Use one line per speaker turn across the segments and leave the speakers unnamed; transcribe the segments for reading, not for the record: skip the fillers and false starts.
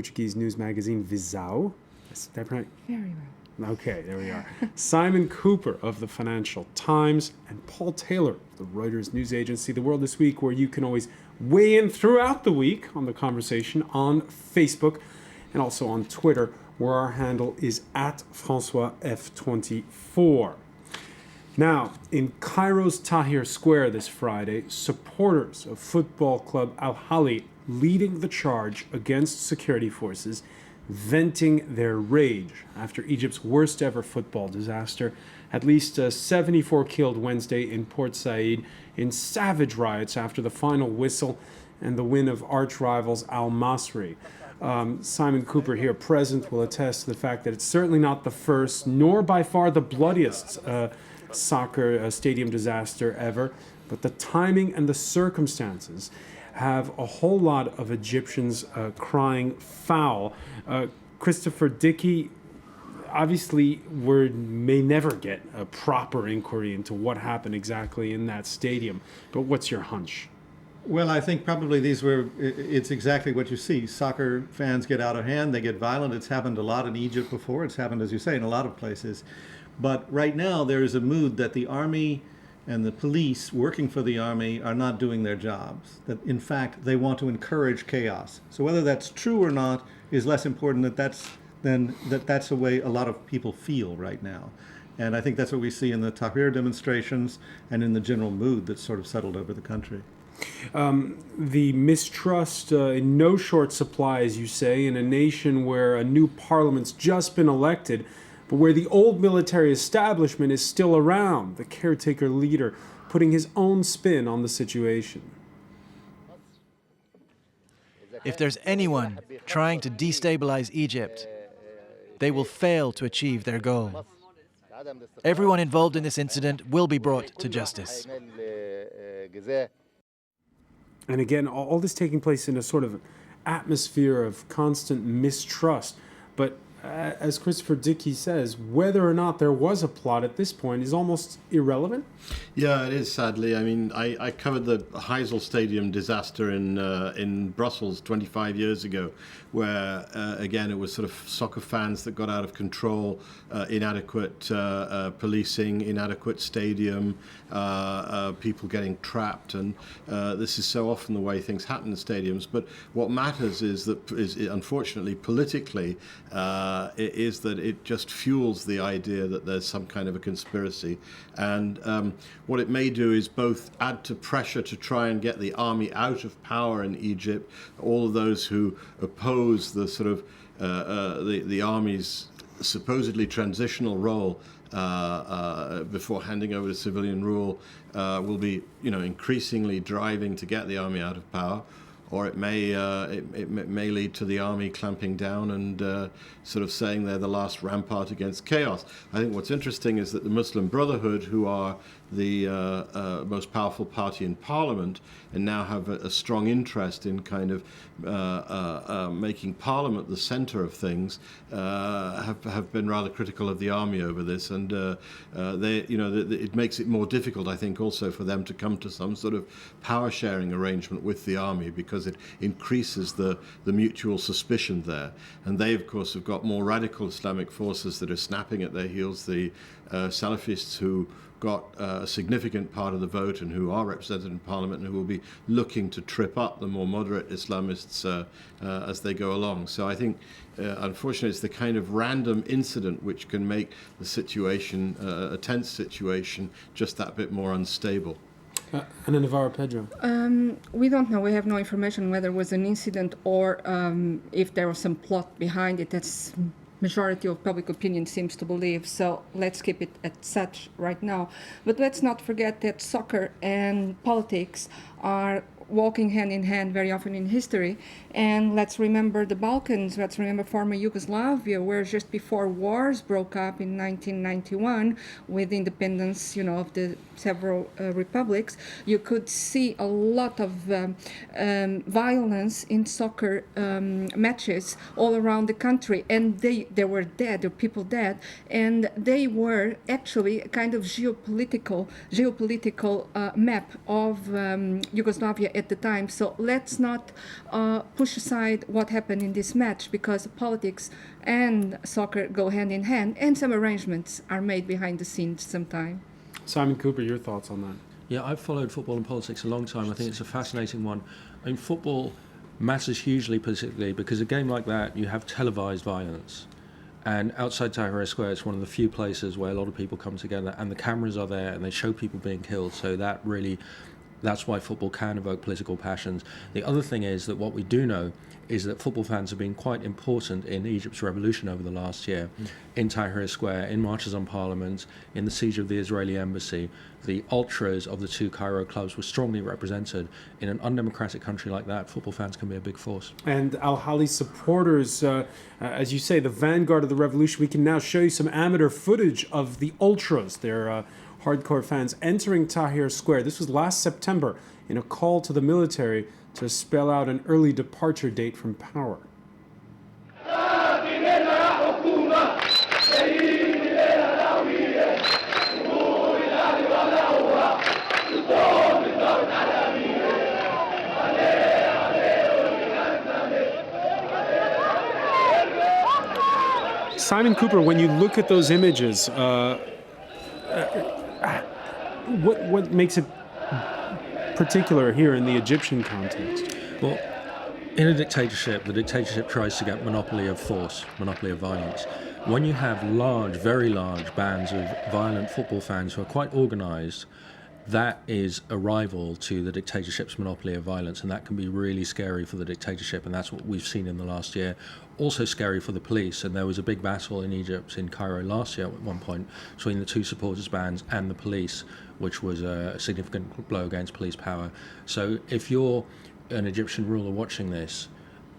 Portuguese news magazine Visão. Is that right?
Very well.
Okay, there we are. Simon Cooper of the Financial Times, and Paul Taylor of the Reuters news agency. The World This Week, where you can always weigh in throughout the week on the conversation on Facebook and also on Twitter, where our handle is at FrancoisF24. Now, in Cairo's Tahrir Square this Friday, supporters of football club Al Ahly leading the charge against security forces, venting their rage after Egypt's worst ever football disaster. At least 74 killed Wednesday in Port Said in savage riots after the final whistle and the win of arch rivals Al Masry. Simon Cooper here present will attest to the fact that it's certainly not the first, nor by far the bloodiest soccer stadium disaster ever, but the timing and the circumstances have a whole lot of Egyptians crying foul. Christopher Dickey, obviously we may never get a proper inquiry into what happened exactly in that stadium, but what's your hunch?
Well, I think probably it's exactly what you see. Soccer fans get out of hand, they get violent. It's happened a lot in Egypt before. It's happened, as you say, in a lot of places. But right now there is a mood that the army and the police working for the army are not doing their jobs. That, in fact, they want to encourage chaos. So whether that's true or not is less important. That's the way a lot of people feel right now. And I think that's what we see in the Tahrir demonstrations and in the general mood that's sort of settled over the country.
The mistrust in no short supply, as you say, in a nation where a new parliament's just been elected, but where the old military establishment is still around, the caretaker leader putting his own spin on the situation.
If there's anyone trying to destabilize Egypt, they will fail to achieve their goal. Everyone involved in this incident will be brought to justice.
And again, all this taking place in a sort of atmosphere of constant mistrust. But as Christopher Dickey says, whether or not there was a plot at this point is almost irrelevant.
Yeah, it is, sadly. I mean, I covered the Heysel Stadium disaster in Brussels 25 years ago, where, again, it was sort of soccer fans that got out of control, inadequate policing, inadequate stadium, people getting trapped. And this is so often the way things happen in stadiums. But what matters is that, unfortunately, politically, is that it just fuels the idea that there's some kind of a conspiracy. And what it may do is both add to pressure to try and get the army out of power in Egypt, all of those who oppose the sort of the army's supposedly transitional role before handing over to civilian rule will be, increasingly driving to get the army out of power. Or it may lead to the army clamping down and sort of saying they're the last rampart against chaos. I think what's interesting is that the Muslim Brotherhood, who are the most powerful party in parliament and now have a strong interest in kind of making parliament the center of things, have been rather critical of the army over this, and it makes it more difficult, I think, also for them to come to some sort of power sharing arrangement with the army, because it increases the mutual suspicion there. And they, of course, have got more radical Islamic forces that are snapping at their heels, the Salafists, who got a significant part of the vote and who are represented in parliament, and who will be looking to trip up the more moderate Islamists as they go along. So I think, unfortunately, it's the kind of random incident which can make the situation, a tense situation, just that bit more unstable.
Ana Navarro, Pedro.
We don't know. We have no information whether it was an incident or if there was some plot behind it. That's majority of public opinion seems to believe. So let's keep it at such right now. But let's not forget that soccer and politics are walking hand in hand very often in history. And let's remember the Balkans, let's remember former Yugoslavia, where just before wars broke up in 1991 with independence, of the several republics, you could see a lot of violence in soccer matches all around the country. And there were people dead, and they were actually a kind of geopolitical map of Yugoslavia at the time. So let's not put push aside what happened in this match because politics and soccer go hand in hand, and some arrangements are made behind the scenes sometimes.
Simon Cooper, your thoughts on that?
Yeah, I've followed football and politics a long time. I think it's a fascinating one. I mean, football matters hugely politically because a game like that, you have televised violence. And outside Tahrir Square, it's one of the few places where a lot of people come together and the cameras are there and they show people being killed. So that's why football can evoke political passions. The other thing is that what we do know is that football fans have been quite important in Egypt's revolution over the last year. In Tahrir Square, in marches on Parliament, in the siege of the Israeli embassy, the ultras of the two Cairo clubs were strongly represented. In an undemocratic country like that, football fans can be a big force.
And Al-Ahly supporters, as you say, the vanguard of the revolution. We can now show you some amateur footage of the ultras, their hardcore fans, entering Tahrir Square. This was last September in a call to the military to spell out an early departure date from power. Simon Cooper, when you look at those images, what makes it particular here in the Egyptian context?
Well, in a dictatorship, the dictatorship tries to get monopoly of force, monopoly of violence. When you have large, very large bands of violent football fans who are quite organized, that is a rival to the dictatorship's monopoly of violence, and that can be really scary for the dictatorship, and that's what we've seen in the last year. Also scary for the police, and there was a big battle in Egypt, in Cairo last year at one point, between the two supporters bands and the police, which was a significant blow against police power. So if you're an Egyptian ruler watching this,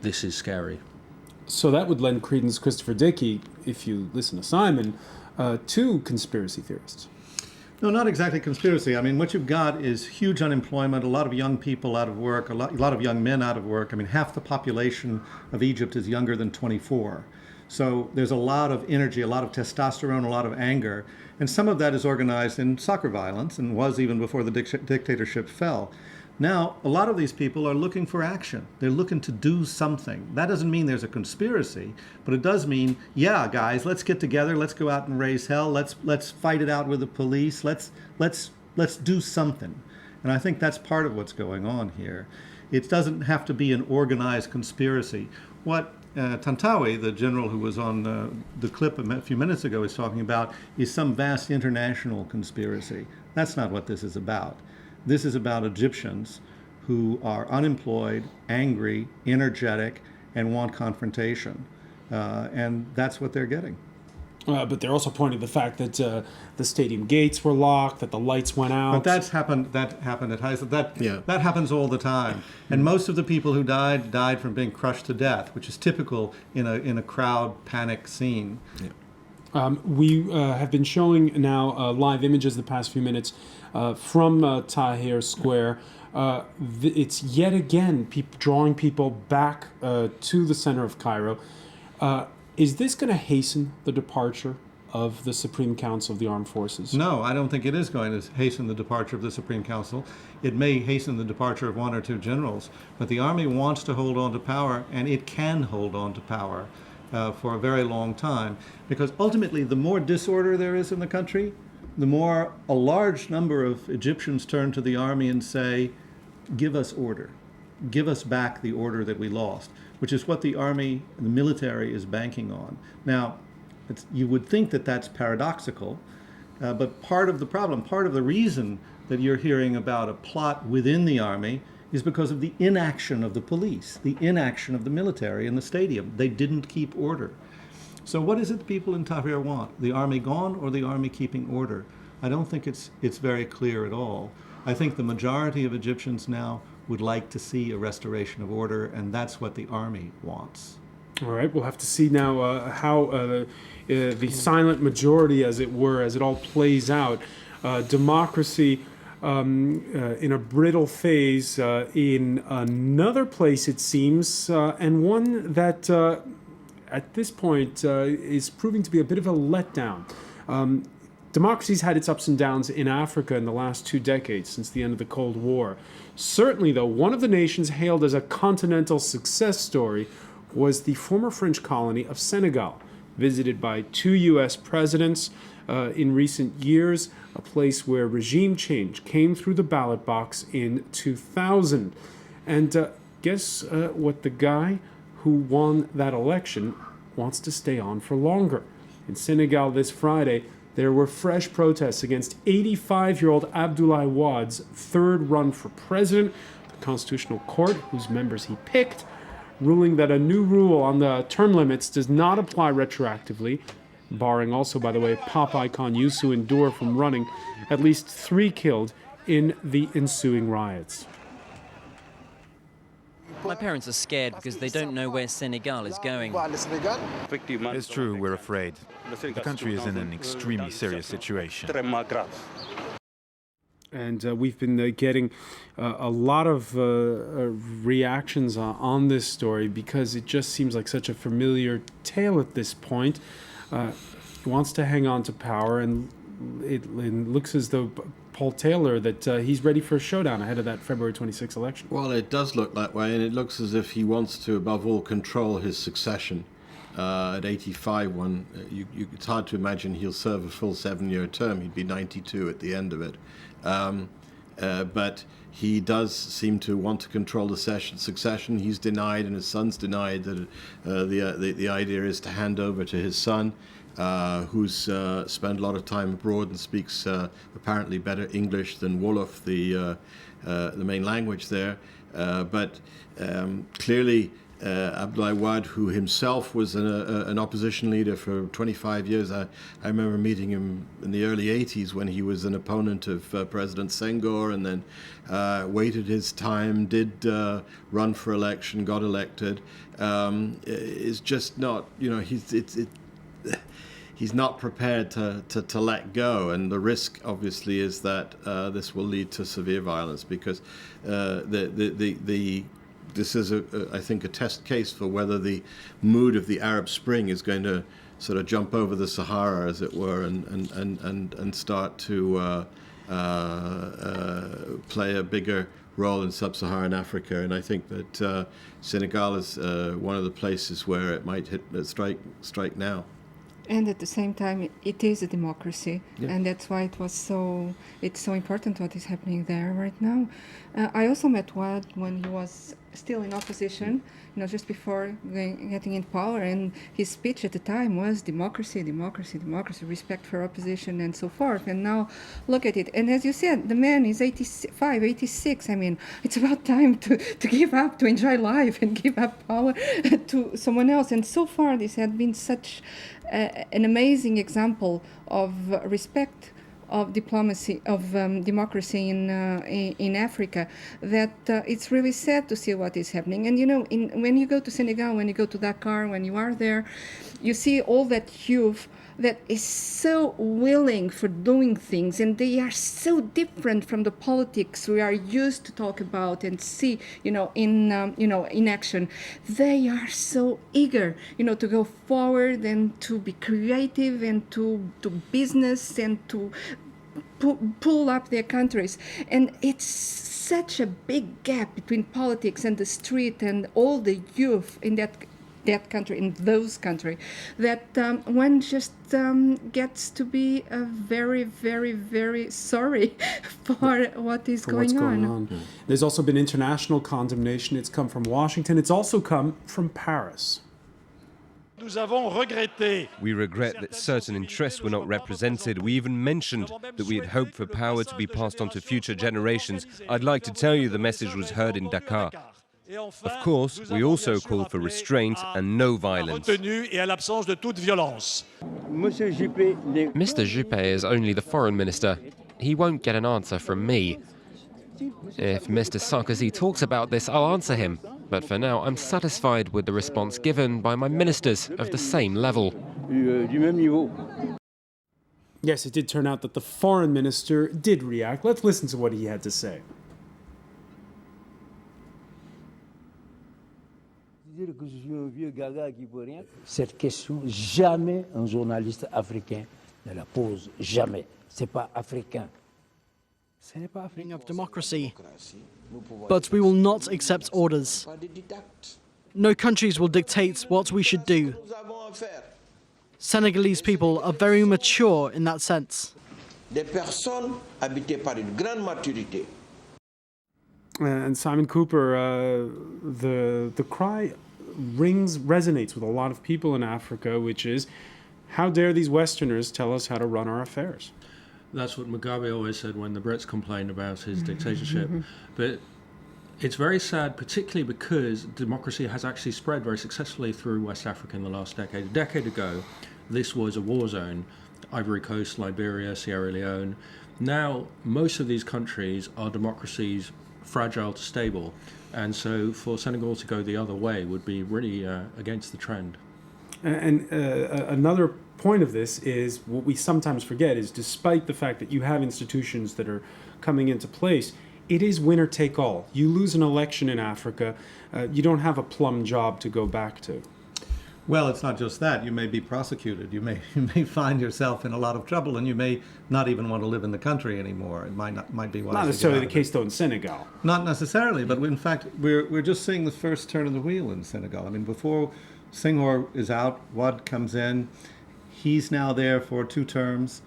this is scary.
So that would lend credence, Christopher Dickey, if you listen to Simon, to conspiracy theorists.
No, not exactly conspiracy. I mean, what you've got is huge unemployment, a lot of young people out of work, a lot of young men out of work. I mean, half the population of Egypt is younger than 24. So there's a lot of energy, a lot of testosterone, a lot of anger. And some of that is organized in soccer violence and was even before the dictatorship fell. Now, a lot of these people are looking for action. They're looking to do something. That doesn't mean there's a conspiracy, but it does mean, yeah, guys, let's get together. Let's go out and raise hell. Let's fight it out with the police. Let's do something. And I think that's part of what's going on here. It doesn't have to be an organized conspiracy. What Tantawi, the general who was on the clip a few minutes ago, is talking about is some vast international conspiracy. That's not what this is about. This is about Egyptians who are unemployed, angry, energetic, and want confrontation. And that's what they're getting.
But they're also pointing to the fact that the stadium gates were locked, that the lights went out.
But that happened at Heysel. That happens all the time. And most of the people who died from being crushed to death, which is typical in a crowd panic scene.
Yeah. We have been showing now live images the past few minutes from Tahrir Square. It's yet again drawing people back to the center of Cairo. Is this going to hasten the departure of the Supreme Council of the Armed Forces?
No, I don't think it is going to hasten the departure of the Supreme Council. It may hasten the departure of one or two generals, but the army wants to hold on to power, and it can hold on to power for a very long time, because ultimately the more disorder there is in the country, the more a large number of Egyptians turn to the army and say, give us order. Give us back the order that we lost, which is what the army and the military is banking on. Now, you would think that that's paradoxical, but part of the problem, part of the reason that you're hearing about a plot within the army is because of the inaction of the police, the inaction of the military in the stadium. They didn't keep order. So what is it the people in Tahrir want? The army gone or the army keeping order? I don't think it's very clear at all. I think the majority of Egyptians now would like to see a restoration of order, and that's what the army wants.
All right, we'll have to see now how the silent majority, as it were, as it all plays out. Democracy in a brittle phase in another place, it seems, and one that at this point is proving to be a bit of a letdown. Democracy's had its ups and downs in Africa in the last 2 decades since the end of the Cold War. Certainly, though, one of the nations hailed as a continental success story was the former French colony of Senegal, visited by 2 U.S. presidents in recent years, a place where regime change came through the ballot box in 2000. And guess what the guy who won that election wants to stay on for longer. In Senegal this Friday, there were fresh protests against 85-year-old Abdoulaye Wade's third run for president. The Constitutional Court, whose members he picked, ruling that a new rule on the term limits does not apply retroactively, barring also, by the way, pop icon Youssou N'Dour from running, at least 3 killed in the ensuing riots.
My parents are scared because they don't know where Senegal is going.
It's true, we're afraid. The country is in an extremely serious situation.
And we've been getting a lot of reactions on this story because it just seems like such a familiar tale at this point. He wants to hang on to power, and it looks as though Paul Taylor that he's ready for a showdown ahead of that February 26th election.
Well, it does look that way, and it looks as if he wants to, above all, control his succession. At 85, it's hard to imagine he'll serve a full 7-year term. He'd be 92 at the end of it. But he does seem to want to control the succession. He's denied, and his son's denied, that the idea is to hand over to his son, who's spent a lot of time abroad and speaks apparently better English than Wolof, the main language there. But clearly, Abdoulaye Wade, who himself was an opposition leader for 25 years. I remember meeting him in the early 80s when he was an opponent of President Senghor, and then waited his time, did run for election, got elected. Is just not, he's not prepared to let go, and the risk obviously is that this will lead to severe violence because this is, I think, a test case for whether the mood of the Arab Spring is going to sort of jump over the Sahara, as it were, and start to play a bigger role in sub-Saharan Africa. And I think that Senegal is one of the places where it might strike now.
And at the same time, it is a democracy,
Yeah.
and that's why it's so important what is happening there right now. I also met Wade when he was still in opposition, just before getting in power, and his speech at the time was democracy, democracy, democracy, respect for opposition, and so forth. And now look at it. And as you said, the man is 85, 86. I mean, it's about time to give up, to enjoy life and give up power to someone else. And so far, this had been such an amazing example of respect of diplomacy, of democracy in Africa, that it's really sad to see what is happening. And when you go to Senegal, when you go to Dakar, when you are there, you see all that youth that is so willing for doing things, and they are so different from the politics we are used to talk about and see, in action. They are so eager, to go forward and to be creative and to do business and to pull up their countries. And it's such a big gap between politics and the street and all the youth in that country, in those countries, that one just gets to be very, very, very sorry for what is going on.
There's also been international condemnation. It's come from Washington. It's also come from Paris.
We regret that certain interests were not represented. We even mentioned that we had hoped for power to be passed on to future generations. I'd like to tell you the message was heard in Dakar. Of course, we also called for restraint and no violence.
Mr. Juppé is only the foreign minister. He won't get an answer from me. If Mr. Sarkozy talks about this, I'll answer him. But for now, I'm satisfied with the response given by my ministers of the same level.
Yes, it did turn out that the foreign minister did react. Let's listen to what he had to say.
Cette question, jamais un journaliste africain ne la pose jamais. C'est pas africain.
Of democracy, but we will not accept orders. No countries will dictate what we should do. Senegalese people are very mature in that sense.
Des personnes habitées par une grande maturité.
And Simon Cooper, the cry resonates with a lot of people in Africa, which is, how dare these Westerners tell us how to run our affairs?
That's what Mugabe always said when the Brits complained about his dictatorship. But it's very sad, particularly because democracy has actually spread very successfully through West Africa in the last decade. A decade ago, this was a war zone. Ivory Coast, Liberia, Sierra Leone. Now, most of these countries are democracies, fragile to stable. And so for Senegal to go the other way would be really against the trend.
And another point of this is, what we sometimes forget is, despite the fact that you have institutions that are coming into place, it is winner take all. You lose an election in Africa, you don't have a plum job to go back to.
Well, it's not just that. You may be prosecuted. You may find yourself in a lot of trouble, and you may not even want to live in the country anymore. It might be wise.
Not necessarily the case, though, in Senegal.
Not necessarily, but in fact, we're just seeing the first turn of the wheel in Senegal. I mean, before Senghor is out, Wade comes in. He's now there for 2 terms.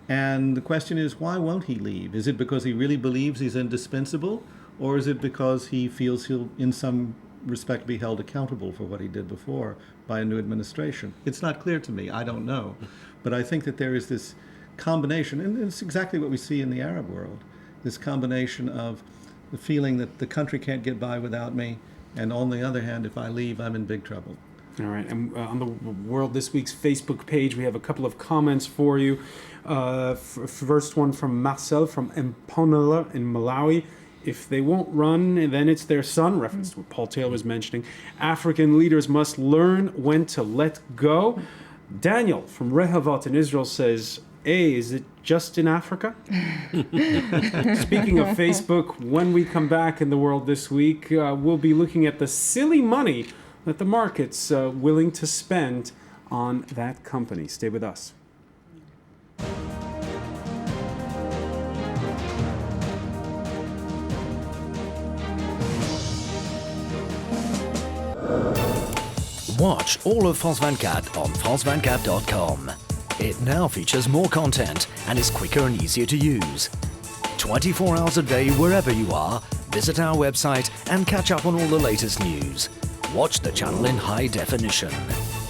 And the question is, why won't he leave? Is it because he really believes he's indispensable? Or is it because he feels he'll, in some respect, be held accountable for what he did before by a new administration? It's not clear to me. I don't know. But I think that there is this combination, and it's exactly what we see in the Arab world, this combination of the feeling that the country can't get by without me, and on the other hand, if I leave, I'm in big trouble.
All right, and on the World This Week's Facebook page, we have a couple of comments for you. First one from Marcel from Mponela in Malawi. If they won't run, then it's their son, reference to what Paul Taylor was mentioning. African leaders must learn when to let go. Daniel from Rehovot in Israel says, hey, is it just in Africa? Speaking of Facebook, when we come back in the World This Week, we'll be looking at the silly money that the market's willing to spend on that company. Stay with us.
Watch all of France 24 on France24.com. It now features more content and is quicker and easier to use. 24 hours a day, wherever you are, visit our website and catch up on all the latest news. Watch the channel in high definition.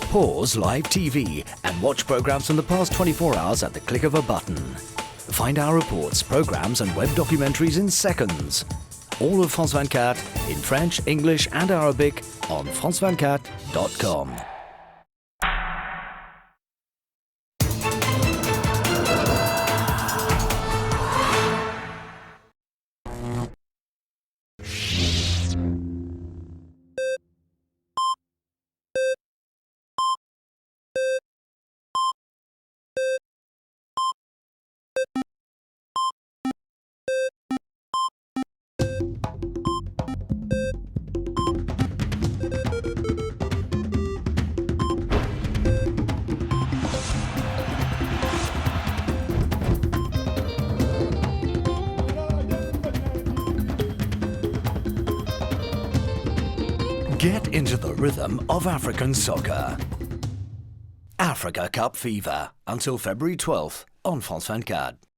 Pause live TV and watch programs from the past 24 hours at the click of a button. Find our reports, programs and web documentaries in seconds. All of France 24 in French, English and Arabic on France24.com. Get into the rhythm of African soccer. Africa Cup Fever until February 12th on France 24.